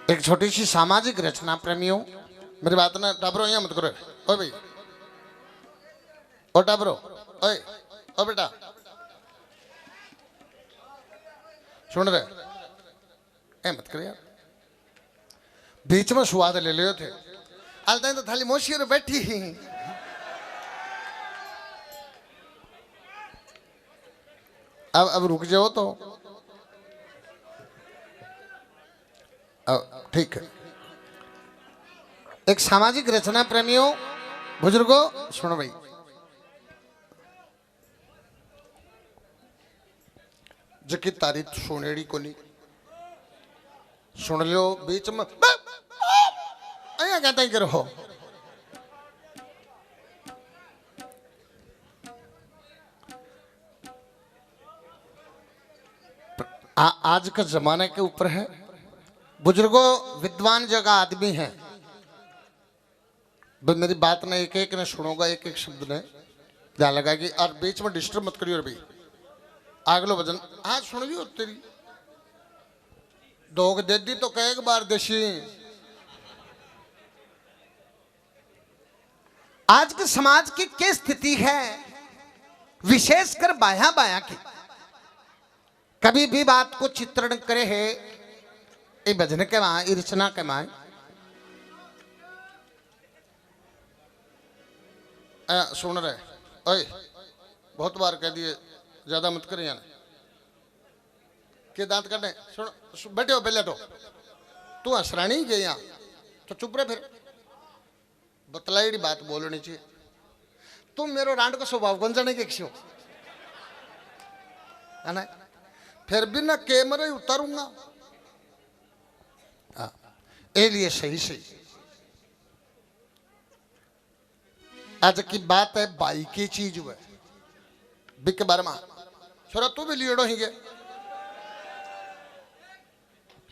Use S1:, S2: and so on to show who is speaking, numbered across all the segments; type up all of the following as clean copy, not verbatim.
S1: एक छोटी सी सामाजिक रचना प्रेमियों, मेरी बात ना टाबरो यहाँ मत करो। ओ भाई, ओ टाबरो, ओए, ओ बेटा, सुन रहे? ए मत कर यार, बीच में स्वाद ले लियो थे। आलता तो थाली मोशी और बैठी ही। अब रुक जाओ तो ठीक है। एक सामाजिक रचना प्रेमियों, बुजुर्गों, सुनो भाई। जकी तारीफ सुनेड़ी को नहीं सुन लो बीच में अया कहता ही करो। आज का जमाने के ऊपर है। बुजुर्गों, विद्वान जगह आदमी हैं, मेरी बात ने एक एक ने सुनोगा, एक एक शब्द ने ध्यान लगाएगी और बीच में डिस्टर्ब मत करियो भाई। आगलो भजन हाँ सुन भी तेरी दोग दे दी तो कई बार देशी। आज के समाज की क्या स्थिति है, विशेषकर बाया बाया की, कभी भी बात को चित्रण करे है ये भजन के मां, ये रचना के मां। सुन रहे? ओए, बहुत बार कह दिए, ज्यादा मत करिए ना। के दांत काटे? सुन बैठे हो पहले तो तू हसरानी गए यहाँ तो चुप रहे, फिर बतलाई बात बोलनी चाहिए। तुम मेरो रांड का स्वभाव कौन जाने के क्यों है ना? फिर भी ना कैमरे उतारूंगा ए लिए सही सही। आज की बात है बाई की चीज हुआ बिक बार में छोरा तू भी लियोड़ो ही गए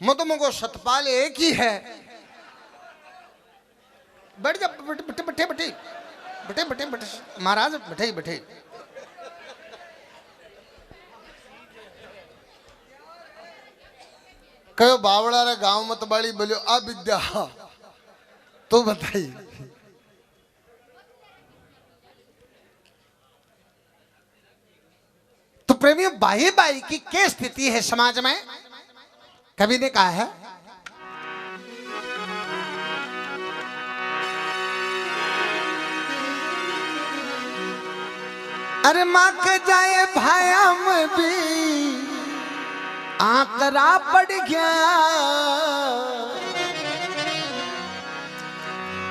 S1: मत मगो सतपाल एक ही है। बैठ जा बैठे बैठे बैठे बैठे बैठे बैठे महाराज बैठे बैठे। कहो बावड़ा रे गांव मत बाड़ी बोलियो आ विद्या तो बताई। तो प्रेमियों, बाई बाई की क्या स्थिति है समाज में? कवि ने कहा है अरे माँ के जाए भाया में भी आंकड़ा पड़ गया,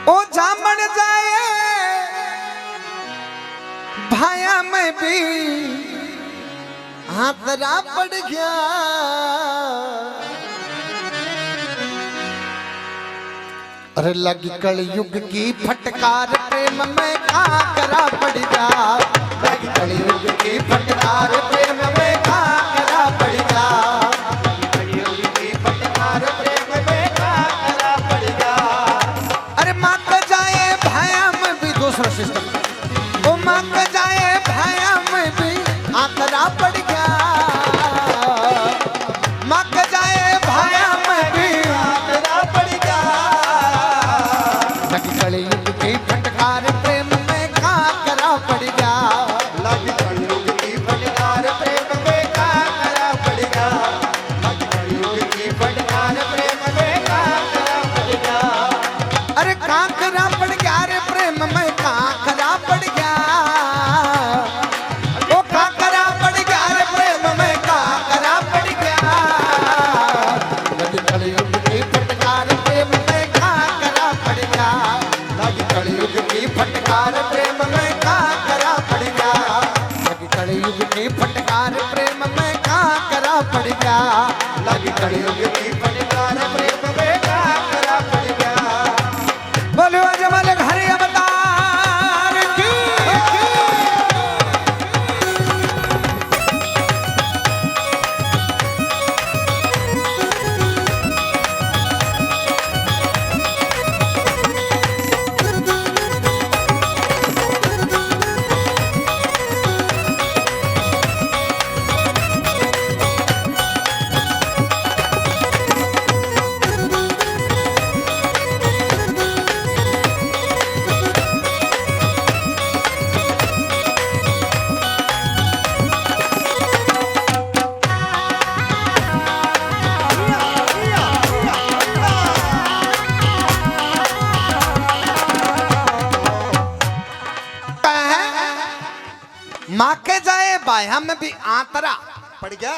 S1: ओ जामन जाए भाया में भी आंकड़ा पड़ गया। अरे लगी कलयुग की फटकार प्रेम में आंकड़ा पड़ गया। लगी कलयुग की फटकार प्रेम में आंकड़ा पड़ गया। सिस्टम ओ मांग जाए भाया में भी आंकड़ा पड़ गया। मांग जाए भाया में भी आंकड़ा पड़ गया। लगी कलयुग की फटकार प्रेम में आंकड़ा पड़ गया। लगी कलयुग की फटकार प्रेम में आंकड़ा पड़ गया। लगी कलयुग की फटकार प्रेम में आंकड़ा पड़ गया। अरे कांकरा पड़ गया रे प्रेम में कांकरा पड़ गया। ओ कांकरा पड़ गया रे प्रेम में कांकरा पड़ गया। लगी कलयुग की फटकार प्रेम में कांकरा पड़ गया। लगी कलयुग की फटकार प्रेम में कांकरा पड़ गया। लगी कलयुग की फटकार प्रेम में कांकरा पड़ गया। लगी कलयुग की फटकार प्रेम में कांकरा पड़ गया। बोलो जमल घरे अवतार की। माँ के जाए बाया में भी आंतरा
S2: पड़ गया।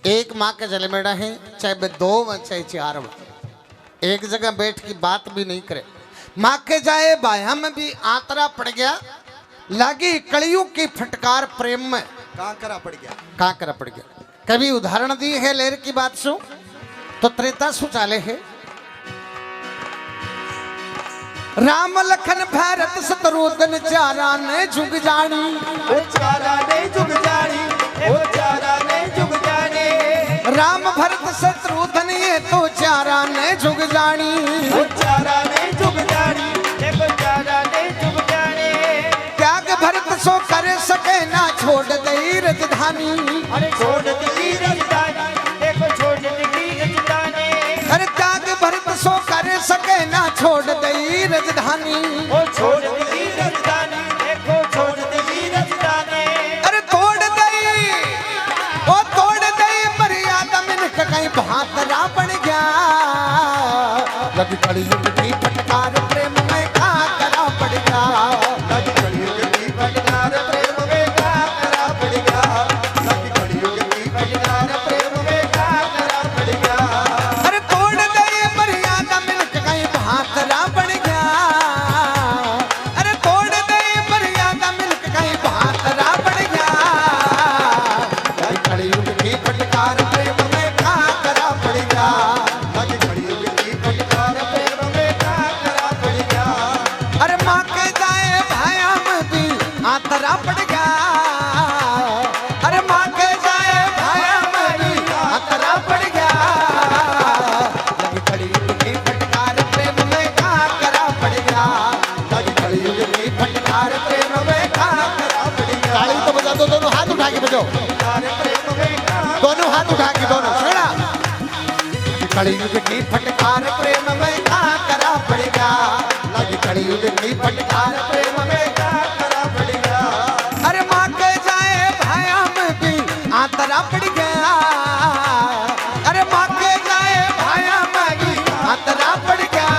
S1: एक माँ के जल में रहे, चाहे वे 2 व चाहे 4 व, एक जगह बैठ की बात भी नहीं करे। माँ के जाए बाया में भी आंतरा पड़ गया, लगी कलयुग की फटकार प्रेम में
S2: कांकरा पड़ गया।
S1: कांकरा पड़ गया। कभी उदाहरण दी है लेर की बात सु तो त्रेता सुचाले है। राम लखन भरत शत्रुघ्न चारा ने जुग जानी,
S2: ओ चारा ने जुग जानी, ओ चारा ने जुग जानी।
S1: राम भरत शत्रुघ्न ये तो चारा ने जुग जानी,
S2: ओ चारा ने जुग जानी, देखो चारा ने जुग जानी।
S1: त्याग भरत सो करे सके ना छोड़ दई राजधानी,
S2: अरे छोड़ दी राजधानी, देखो छोड़ दी राजधानी।
S1: अरे त्याग भरत सो करे सके ना छोड़ दई राजधानी,
S2: ओ छोड़ दी राजधानी, देखो छोड़ दी राजधानी।
S1: अरे तोड़ दई, ओ तोड़ दई मर्यादा में कहीं भातरा बन गया। लगी कलयुग की फटकार प्रेम में काकरा पड़ गया,
S2: लगी कलयुग की फटकार प्रेम में काकरा पड़ गया, लगी कलयुग की फटकार प्रेम में काकरा पड़ गया।
S1: अरे तोड़ दई मर्यादा में कहीं भातरा बन गया। अरे तोड़ दई मर्यादा में कहीं भातरा बन गया। लगी कलयुग की फटकार प्रेम में काकरा पड़ गया,
S2: लगी कलयुग की फटकार प्रेम में काकरा पड़ गया।
S1: अरे माँ के जाए भाया में भी आतरा पड़ गया। अरे माँ के जाए भाया में भी आतरा पड़ गया। लगी कलयुग की फटकार प्रेम में काकरा पड़ गया,
S2: लगी कलयुग की फटकार प्रेम में काकरा पड़ गया।
S1: ताली तो बजा दो, दोनों हाथ उठा के बजाओ,
S2: फटकार प्रेम में काकरा
S1: दोनों हाथ उठा के, दोनों छोड़ा। कलयुग की फटकार प्रेम में काकरा पड़ गया, लगी कलयुग की फटकार प्रेम में
S2: काकरा पड़ गया।
S1: अरे माँ के जाए भाया में भी आतरा पड़ गया। अरे माँ के जाए भाया में भी आतरा पड़ गया।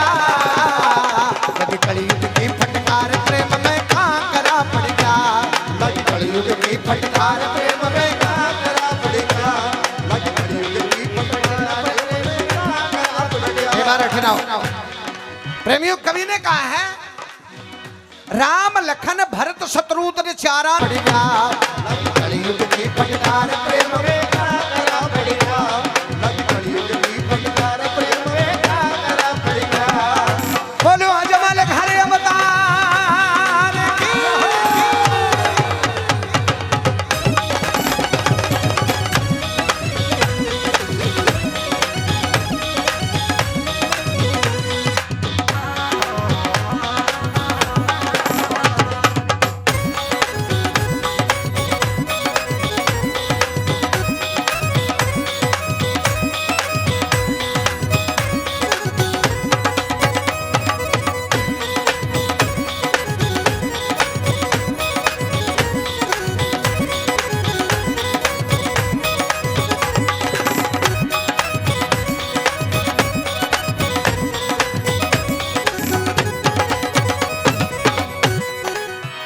S1: लगी कलयुग की फटकार प्रेम में काकरा पड़ गया,
S2: लगी कलयुग की फटकार प्रेम में काकरा पड़ गया, लगी कलयुग की फटकार प्रेम में काकरा पड़ गया।
S1: एक बार उठनाओ। प्रेमियों, कवि ने कहा है राम लखन भरत शत्रुघ्न चारा पड़ गया,
S2: लगी कलयुग की फटकार प्रेम में काकरा पड़ गया, लगी कलयुग की फटकार प्रेम में काकरा पड़ गया।
S1: बोलो अजमल घर अवतार की।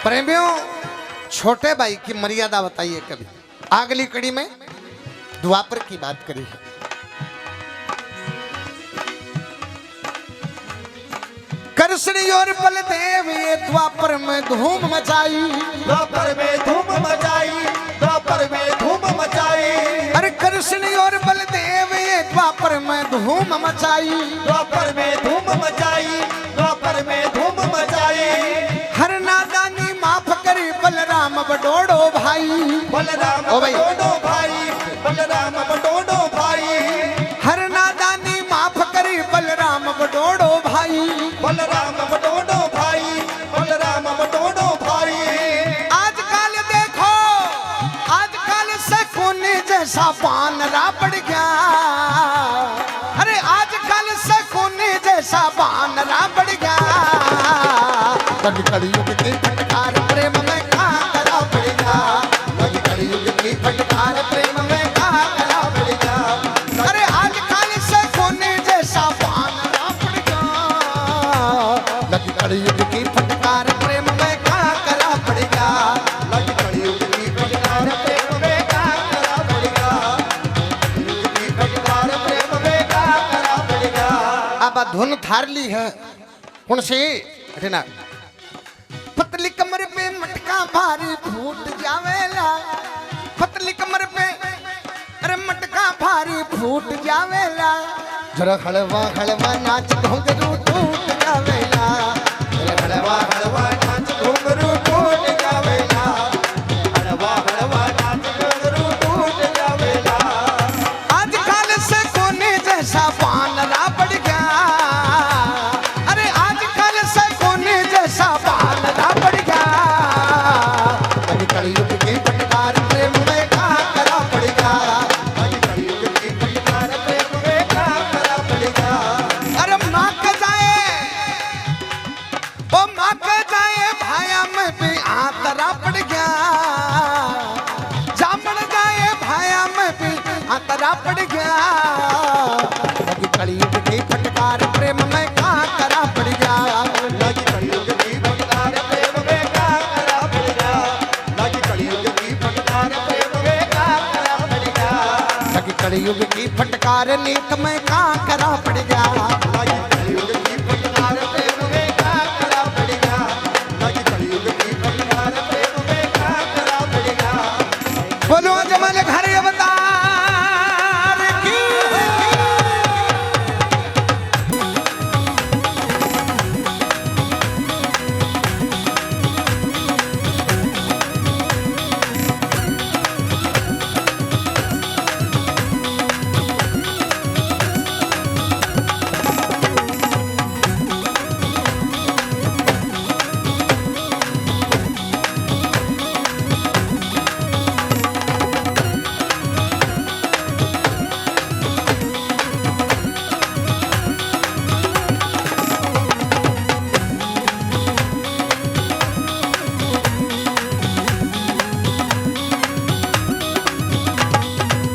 S1: प्रेमियों, छोटे भाई की मर्यादा बताइए कभी। अगली कड़ी में द्वापर की बात करी है। कृष्ण और बलदेव ये द्वापर में धूम मचाई,
S2: द्वापर में धूम मचाई, द्वापर में धूम मचाई।
S1: अरे कृष्ण और बलदेव ये द्वापर में धूम मचाई,
S2: द्वापर में धूम मचाई, द्वापर में धूम मचाई।
S1: हर नादानी माफ करी बलराम बडोड़ो भाई,
S2: बलराम
S1: ओ भाई।
S2: बटोड़ो भाई, बलराम बटोड़ो भाई।
S1: हर नादानी माफ करी बलराम बडोड़ो भाई,
S2: बलराम बटोड़ो भाई, बलराम बटोड़ो भाई।
S1: आजकल देखो, आजकल शकुन जैसा बानरा पड़ गया। अरे आजकल शकुन जैसा बानरा पड़ गया। कभी कलयुग की फटकार प्रेम में काकरा पड़ गया,
S2: लगी कलयुग की फटकार प्रेम में काकरा पड़ गया।
S1: अरे आजकल शकुन जैसा बानरा पड़ गया।
S2: लगी कलयुग की फटकार प्रेम में काकरा पड़ गया,
S1: अब धुन थार ली है कौन सी ना पतली कमर पे मटका भारी फूट जावेला पतली कमर पे अरे मटका भारी फूट जावेला जरा हलवा हलवा नाच घुंघरू टूट जावेला जरा हलवा हलवा नाच घुंघरू टूट जावेला हलवा हलवा नाच घुंघरू टूट जावेला आजकल से कोने जैसा बानरा बढ़ गया अरे आजकल से कोने जैसा बानरा बढ़ गया कभी कलयुग की फटकार प्रेम में का करा पड़ गया कभी कलयुग की फटकार प्रेम में का करा पड़ गया अरे माँ का जाए ओ माँ का जाए भाया में भी आतरा पड़ गया जामन जाए भाया में भी आतरा पड़ गया कभी कलयुग की फटकार प्रेम में का करा पड़ गया
S2: लगी कलयुग की फटकार प्रेम में का करा पड़ गया लगी कलयुग की फटकार प्रेम में का करा पड़ गया
S1: कभी कलयुग की फटकार नीत में का करा पड़ गया
S2: लगी कलयुग की फटकार प्रेम में का करा पड़ गया लगी कलयुग की फटकार प्रेम में का करा पड़ गया
S1: बोलो जमल घर अवतार की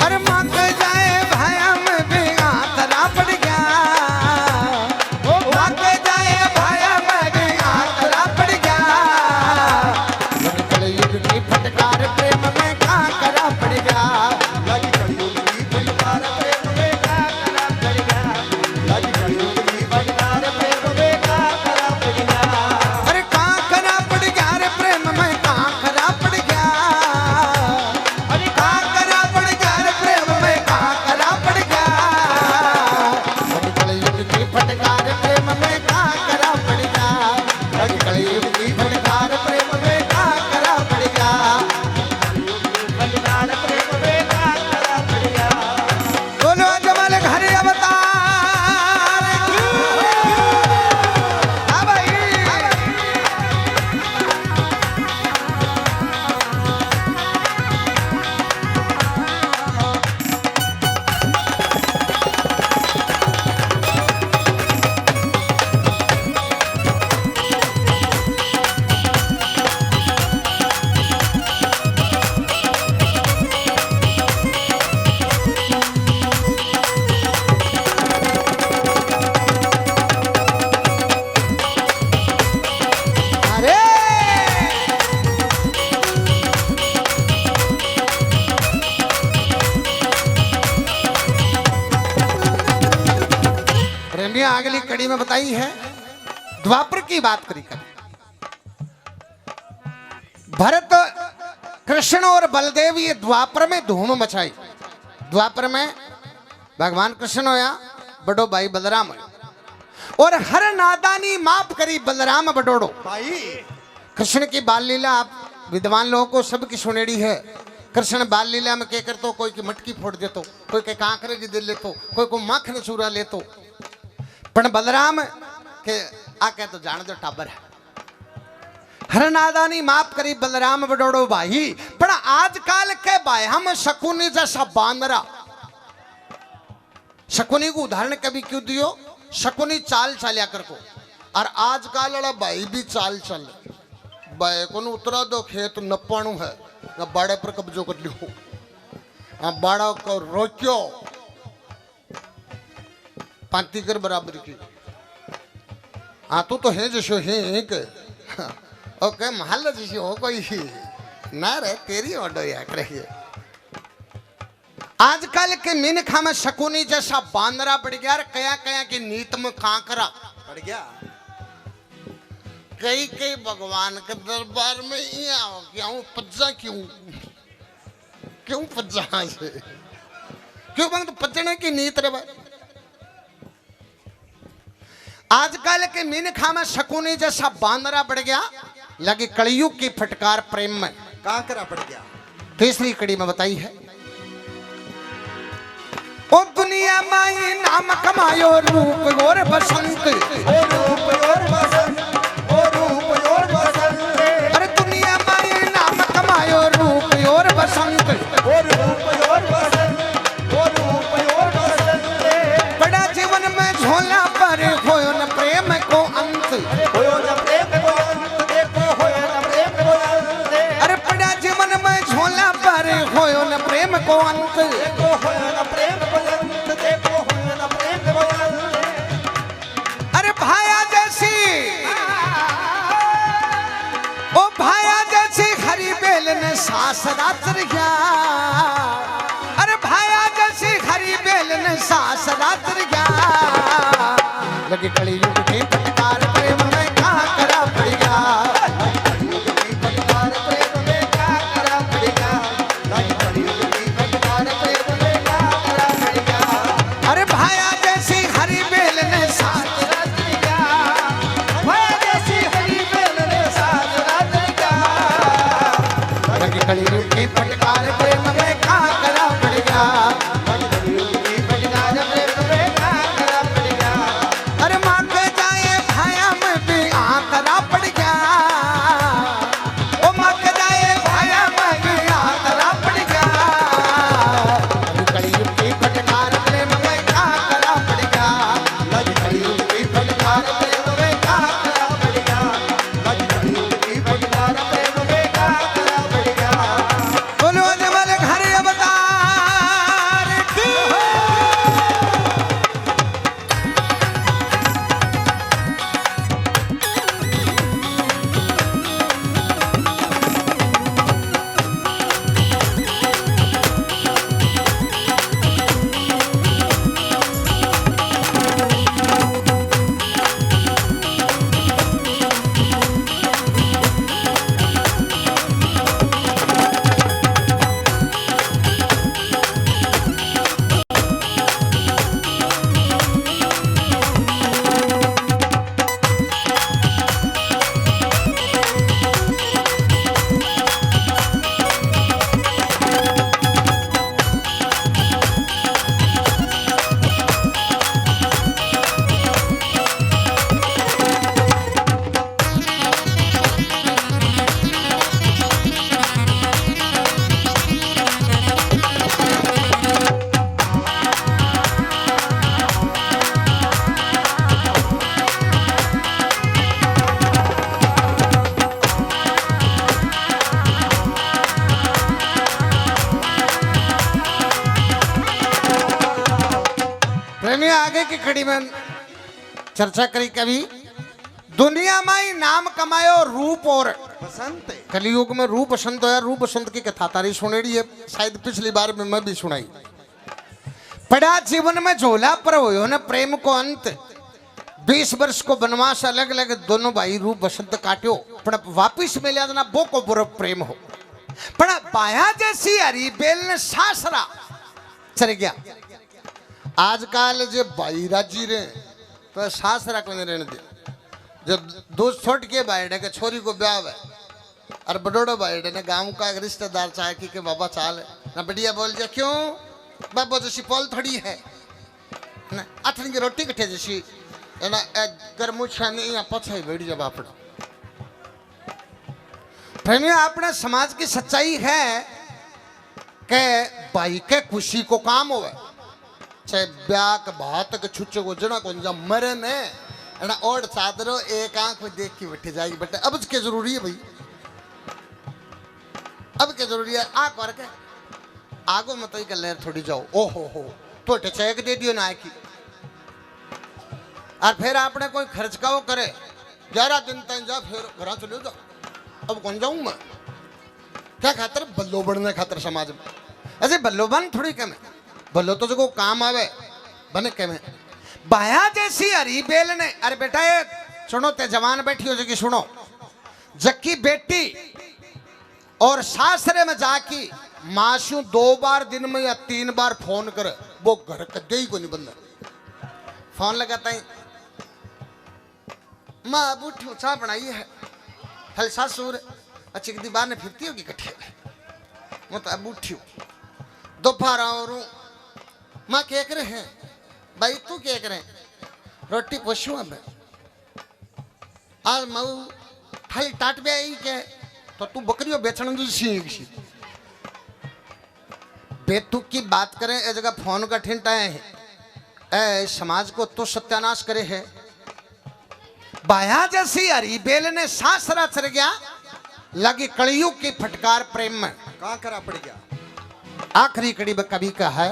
S1: अरे माँ के जाए भाया में भी आतरा पड़ गया ओ माँ के जाए भाया में भी आतरा पड़ गया कभी कलयुग की फटकार प्रेम में का करा पड़ गया
S2: लगी कलयुग की फटकार प्रेम में का करा पड़ गया लगी कलयुग की फटकार प्रेम में का करा पड़ गया
S1: अरे का करा पड़ गया रे प्रेम में का करा पड़ गया अरे का करा पड़ गया रे प्रेम में का करा पड़ गया कभी कलयुग की फटकार प्रेम में का करा पड़ गया कभी कलयुग की फटकार प्रेम में का करा पड़ गया
S2: फटकार प्रेम में का करा पड़ गया
S1: बोलो जमाल घर अवतार की हाँ भाई अरे प्रेमिया अगली कड़ी में बताई है द्वापर की बात करी कर भरत कृष्ण और बलदेव ये द्वापर में धूम मचाई द्वापर में भगवान कृष्ण होया बड़ो भाई बलराम होया और हर नादानी माफ करी बलराम बडोड़ो
S2: भाई
S1: कृष्ण की बाल लीला आप विद्वान लोगों को सबकी सुनेड़ी है कृष्ण बाल लीला में क्या करतो कोई की मटकी फोड़ देतो कोई के कांकरे जी दे लेतो कोई को माखन चूरा लेतो पण बलराम के आके तो जान दो टाबर है हर नादानी माफ करी बलराम बडोड़ो भाई पण आजकल के भाई हम शकुनी जैसा बांदरा शकुनी को उदाहरण कभी क्यों दियो शकुनी चाल चालिया कर को और आजकल वाला भाई भी चाल चल भाई को उतरा दो खेत न पाणु है न बाड़े पर कब्जो कर लियो बाड़ा को रोक्यो पांती कर बराबर की तू तो है जैसे है के ओके महल जैसी हो कोई ना रे तेरी ऑर्डर या करे आजकल के मिनखा में शकुनी जैसा बांदरा बढ़ गया, कया कया की नीत में कांकरा
S2: पड़ गया।
S1: कई कई भगवान के दरबार में ये आओ क्यों पज्जा क्यों पज्जा से क्यों बंग तो पजने की नीत रे भाई। आजकल के मिनखा में शकुनी जैसा बांदरा बढ़ गया, लगे कलयुग की फटकार प्रेम में
S2: कांकरा पड़ गया।
S1: तीसरी कड़ी में बताई है, ओ दुनिया माई नाम कमायो रूप और बसंत,
S2: ओ रूप और बसंत, ओ रूप और बसंत,
S1: अरे दुनिया माई नाम कमायो रूप और बसंत,
S2: ओ रूप और बसंत, ओ रूप और बसंत,
S1: बड़ा जीवन में झोला पर होयो न प्रेम को अंत,
S2: होयो न प्रेम को अंत, देखो होयो न प्रेम को अंत,
S1: अरे बड़ा जीवन में झोला पर होयो न प्रेम को अंत,
S2: देखो होयो न प्रेम को अंत, देखो होयो न प्रेम को अंत,
S1: अरे भाया जैसी ओ भाया जैसी हरी बेल ने सास रात्र गया, अरे भाया जैसी हरी बेल ने सास रात्र गया, लगी कलयुग की फटकार प्रेम में कांकरा पड़ गया,
S2: कलयुग की फटकार प्रेम में कांकरा पड़ गया, कलयुग की फटकार प्रेम में कांकरा पड़ गया,
S1: अरे भाया जैसी हरी बेल ने सास
S2: रात्रि का भय जैसी हरी बेल ने साथ रात्रि का,
S1: लगी कलयुग की फटकार प्रेम में कांकरा पड़ गया,
S2: कलयुग की फटकार प्रेम में कांकरा पड़ गया,
S1: अरे माँ के जाए भाया में भी आंकरा पड़ गया, ओ माँ के जाए भाया में भी आंकरा पड़ गया, कलयुग की फटकार प्रेम में आंकरा पड़ गया,
S2: कलयुग की फटकार प्रेम में कांकरा पड़ गया, कलयुग की फटकार प्रेम में कांकरा पड़ गया।
S1: बोलो जमल घर अवतार की हो। प्रेमी आगे की कड़ी में चर्चा करी कभी, दुनिया में ही नाम कमायो रूप और
S2: बसंत
S1: कलयुग में रूप बसंत है, रूप बसंत की कथा तारी सुनेड़ी है, शायद पिछली बार में मैं भी सुनाई। पड़ा जीवन में झोला पर हो न प्रेम को अंत, 20 वर्ष को बनवास अलग अलग दोनों भाई रूप बसंत काट्यो, पर वापिस मिले ना वो को बुरा प्रेम हो, पर पाया जैसी हरी बेल ने सासरा चल गया। आजकल जो भाई राजी रहे तो सासरा को नहीं रहने दे, जब दोस्त छोड़ के बैठे के छोरी को ब्याह है और बड़ोड़ो बैठे ने गांव का एक रिश्तेदार चाहे कि बाबा चाल ना बढ़िया बोल दिया, क्यों बाबा जैसी पॉल थोड़ी है ना, अथन की रोटी कटे जैसी ना गर्मुछा नहीं यहाँ पछाई बैठ जा बापड़ा। प्रेमियों अपने समाज की सच्चाई है कि भाई के खुशी को काम हो, चाहे ब्याह के भात के छुच्चे को जना को जब मरे ने ना और चादरो एक आंख में देख के बैठी जाएगी बेटा, अब क्या जरूरी है भाई, अब क्या जरूरी है आ करके आगो मत ही कर ले थोड़ी जाओ, ओ हो तो चेक दे दियो ना की, और फिर आपने कोई खर्च का वो करे 11 दिन तक जा, फिर घर चले जाओ, अब कौन जाऊं मैं क्या खातर बल्लो बढ़ने खातर समाज में। ऐसे बल्लो बन थोड़ी कम है, बल्लो तो जो काम आवे बने कम है। बाया जैसी हरी बेल ने, अरे बेटा ये सुनो, ते जवान बैठी हो जगी, सुनो, जक्की बेटी और सासरे में जाकी मासू 2 बार दिन में या 3 बार फोन करे, वो घर कदे ही को नहीं बंदा। फोन लगाता है, माँ अब उठी चाह बनाई है, हल सासुर अच्छी की बार ने फिरती होगी कट्ठे, मैं तो अब उठी हूँ, दोपहर और माँ क्या करे हैं भाई, तू क्या करे, रोटी पोछू अब आज मऊ खाली टाट पे आई के, तो तू बकरियों बेचने की सीख बेतुक की बात करें, ए जगह फोन का ठिंटा है, ए समाज को तो सत्यानाश करे है। बाया जैसी हरी बेल ने सासरा चढ़ गया, लगी कलयुग की फटकार प्रेम में,
S2: कहाँ करा पड़ गया।
S1: आखिरी कड़ी में कवि का है,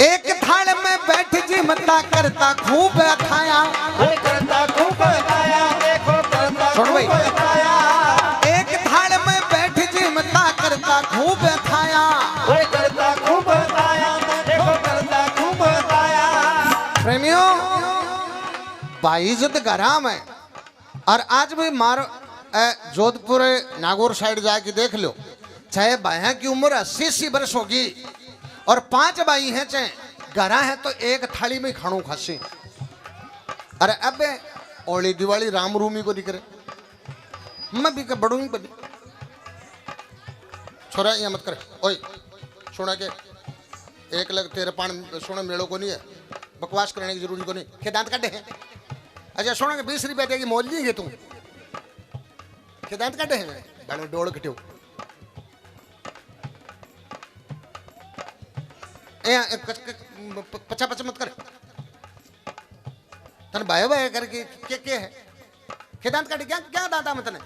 S1: एक थाल में बैठ जी मता करता खूब खाया,
S2: करता खूब खाया, देखो करता
S1: सुन भाई,
S2: खूब खाया,
S1: एक थाल में बैठ जी मता करता खूब खाया,
S2: करता खूब खाया, देखो करता खूब खाया।
S1: प्रेमियों बाइज्जत गराम है, और आज भी मारो जोधपुर नागौर साइड जाके देख लो, चाहे बाया की उम्र 80 वर्ष होगी और 5 बाई हैं, चाहे घरा है तो एक थाली में खाणू खासी। अरे अब ओली दिवाली राम रूमी को दिख रहे, मैं भी का बड़ू ही बनी छोरा, ये मत करे, ओए सुना के एक लग तेरे पान सुना मेड़ो को नहीं है, बकवास करने की जरूरी को नहीं, के दांत काटे हैं। अच्छा सुना के 20 रुपया देगी मोल लीजिए तुम, के दांत काटे हैं बड़े डोड़ कटे हो। पचा पचा मत कर, तन बाय बाय करके क्या है, के दांत काटे, क्या क्या दांता मत ने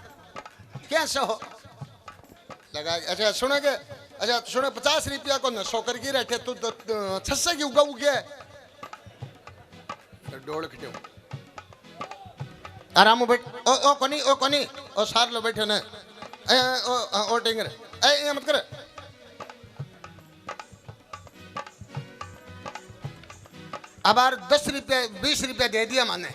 S1: क्या सो लगा। अच्छा सुनो के, अच्छा सुनो 50 रुपया को न 100 करके रखे तू 600 की उगा उगे डोड़ खटे हो। आराम बैठ, ओ कोनी ओ सार लो बैठे ने, ओ टिंगर ए मत कर। अब 10 रुपया 20 रुपया दे दिया मैंने,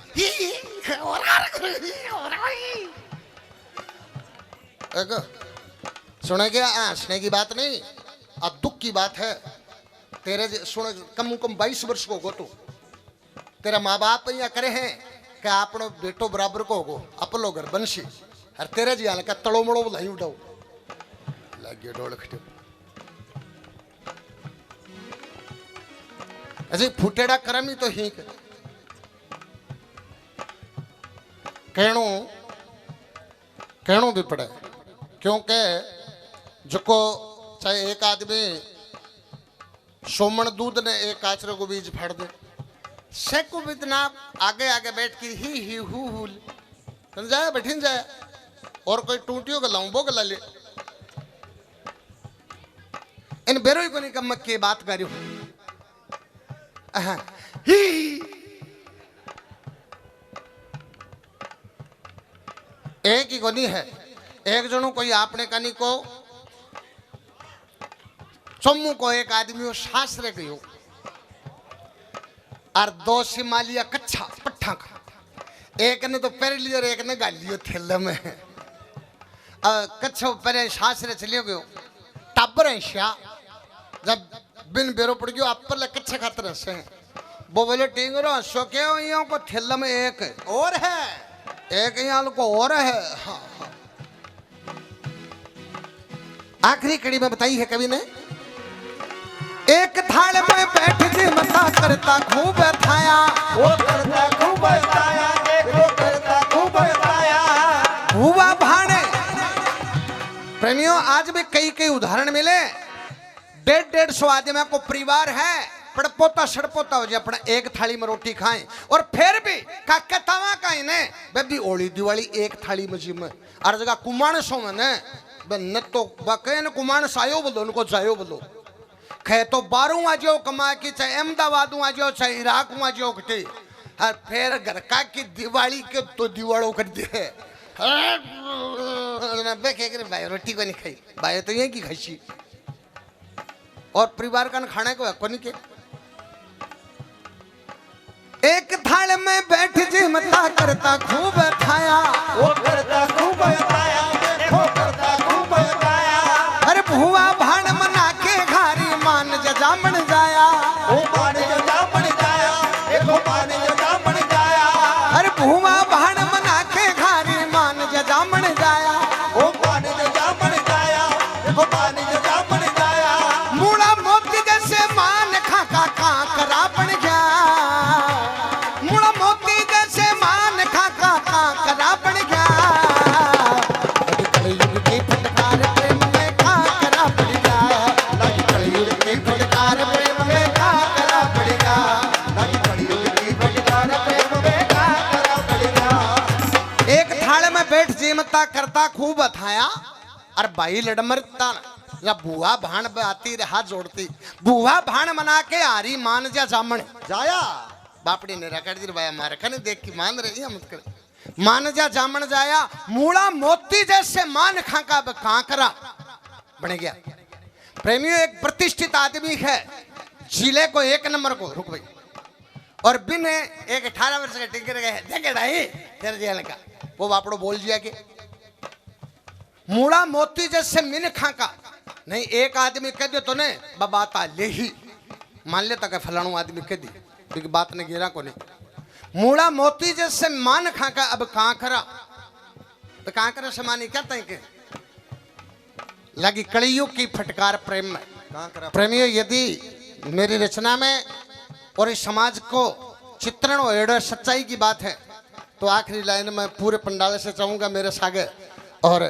S1: सुने क्या, हंसने की बात नहीं, अब दुख की बात है। तेरे सुन कम 22 वर्ष को हो तो तेरा माँ बाप यहाँ करे हैं कि आपनो बेटो बराबर को होगो, आप लोग घर बनसी, और तेरे जी हाल का तड़ो मड़ो लाई उठाओ लगे डोल खटे। ऐसे फुटेड़ा करम ही तो ही कहणो भी पड़े, क्योंकि जोको चाहे एक आदमी सोमण दूध ने एक आचरे को बीज फाड़ दे, सेको भी इतना आगे आगे बैठ के ही हु जाए बैठिन जाए, और कोई टूटियों का लाऊं वो गला ले, इन बेरोई को नहीं कम की बात करी हूं। एक ही को नहीं है, एक जनों कोई आपने कनी को चम्मू को एक आदमी सासरे गयो, और 2 सिमालिया कच्छा पट्ठा का, एक ने तो पैर लियो और एक ने गाल लियो थैले में, कच्छो पैर सासरे चलियो गयो, टाबर है श्या, जब बिन बेरो पड़ गयो आप पर कच्छा खातर से वो बोले टिंगरो सो क्यों यहाँ को थैले में एक और है, एक यहाँ को और है। हाँ हाँ। आखिरी कड़ी में बताई है कवि ने, एक थाल में बैठ जी मता करता खूब थाया,
S2: वो करता खूब खाया, देखो करता खूब खाया।
S1: हुआ भाने। प्रेमियों आज भी कई उदाहरण मिले, 150 आदमी को परिवार है, पड़पोता सड़पोता हो जाए अपना एक थाली में रोटी खाएं, और फिर भी काकतावा का इन्हें बेबी ओली दिवाली एक थाली में जिम, और जगह कुमाण सो मैंने न तो बकैन कुमाण सायो बोलो उनको जायो बोलो, खे तो 12 आ जाओ कमा की, चाहे अहमदाबाद आ जाओ चाहे इराक आ जाओ कटे, और फिर घर का की दिवाली के तो दिवाड़ो कर दिए नब्बे के भाई रोटी को नहीं खाई भाई तो ये की खाई और परिवार का खाने को नहीं के एक थाल में बैठ जिमता करता खूब खाया
S2: वो करता खूब खाया देखो करता खूब खाया
S1: अरे भुआ भाण मना के घारी मान जामन जाया
S2: वो मान जा बन जाया देखो मान जा बन जाया
S1: अरे भुआ भाण मना के घारी मान जामन जाया
S2: वो मान जा बन जाया देखो मान जा बन जाया
S1: मूड़ा मोती जैसे मान खाका काकरा बन गया मूड़ा मोती जैसे मान खाका काकरा बन गया अभी कलयुग की फटकार प्रेम में काकरा पड़ गया
S2: लगी कलयुग की फटकार प्रेम में काकरा पड़ेगा लगी कलयुग की फटकार प्रेम में काकरा पड़ेगा
S1: एक थाल में बैठ जीमता करता खूब अथाया और भाई लड़मरता या बुआ भाण आती हाथ जोड़ती बुआ भाण मना के आरी मान जा जामण
S2: जाया
S1: बापड़ी ने रखड़ दी भाई हमारे खने देख की मान रही है मत कर मान जा जामण जाया मूड़ा मोती जैसे मान खाका कांकरा बन गया प्रेमियों एक प्रतिष्ठित आदमी है जिले को एक नंबर को रुक भाई और बिन एक 18 वर्ष का टिकर गए देखे ढाई तेरे जेल का वो बापड़ो बोल दिया कि मूड़ा मोती जैसे मिन खाका नहीं एक आदमी कह दे तो ने बाता ले ही मान लेता कि फलाणु आदमी कह दी क्योंकि बात ने गिरा को नहीं मूड़ा मोती जैसे मान खाका अब कांकरा तो कांकरा से मानी क्या तय के लगी कलयुग की फटकार प्रेम में
S2: काकरा
S1: प्रेमियों यदि मेरी रचना में और इस समाज को चित्रण और एडर सच्चाई की बात है तो आखिरी लाइन में पूरे पंडाल से चाहूंगा मेरे सागे और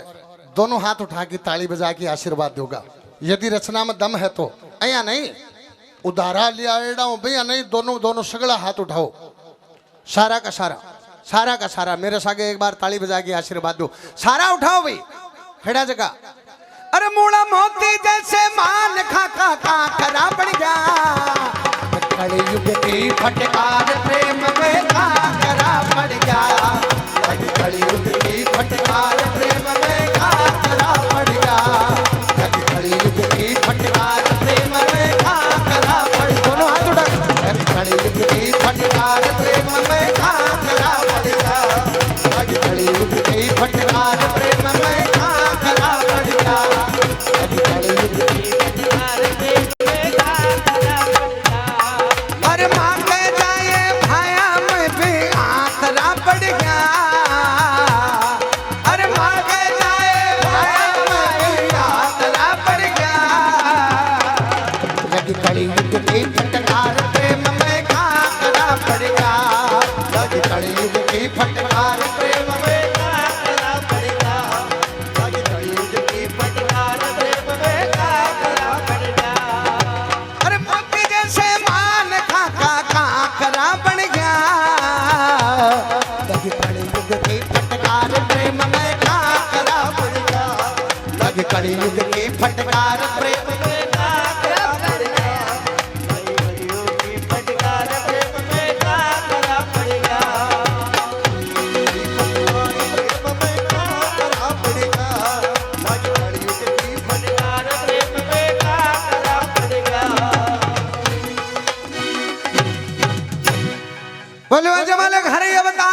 S1: दोनों हाथ उठा के ताली बजा के आशीर्वाद दोगा यदि रचना में दम है तो अया नहीं उधारा लिया एड़ा हूं भैया नहीं दोनों दोनों सगड़ा हाथ उठाओ सारा का सारा मेरे सागे एक बार ताली बजा के आशीर्वाद दो सारा उठाओ भाई खड़ा जगह अरे मूड़ा मोती जैसे मान खाका काकरा पड़ गया कलयुग की फटकार प्रेम में काकरा पड़ गया
S2: लगी कलयुग की फटकार प्रेम में काकरा पड़ गया लगी कलयुग की फटकार प्रेम में काकरा पड़ गया
S1: दोनों हाथ उठा
S2: लगी कलयुग की फटकार प्रेम में काकरा पड़ गया लगी कलयुग की फटकार प्रेम में काकरा पड़ गया लगी कलयुग की फटकार प्रेम में काकरा पड़ गया
S1: अरे मांगे जाए भाया में भी आकरा पड़ गया अरे मांगे जाए भाया में भी आकरा पड़ गया
S2: लगी कलयुग की फटकार प्रेम में काकरा पड़ गया लगी कलयुग की फटकार प्रेम में काकरा पड़ गया लगी कलयुग की फटकार प्रेम में काकरा पड़ गया
S1: अरे मोती जैसे मान खाका काकरा बन गया
S2: लगी कलयुग की फटकार प्रेम में काकरा पड़ गया लगी कलयुग की फटकार प्रेम में काकरा पड़ गया लगी कलयुग की फटकार प्रेम में काकरा पड़ गया
S1: बोलो जमाले घर ये बता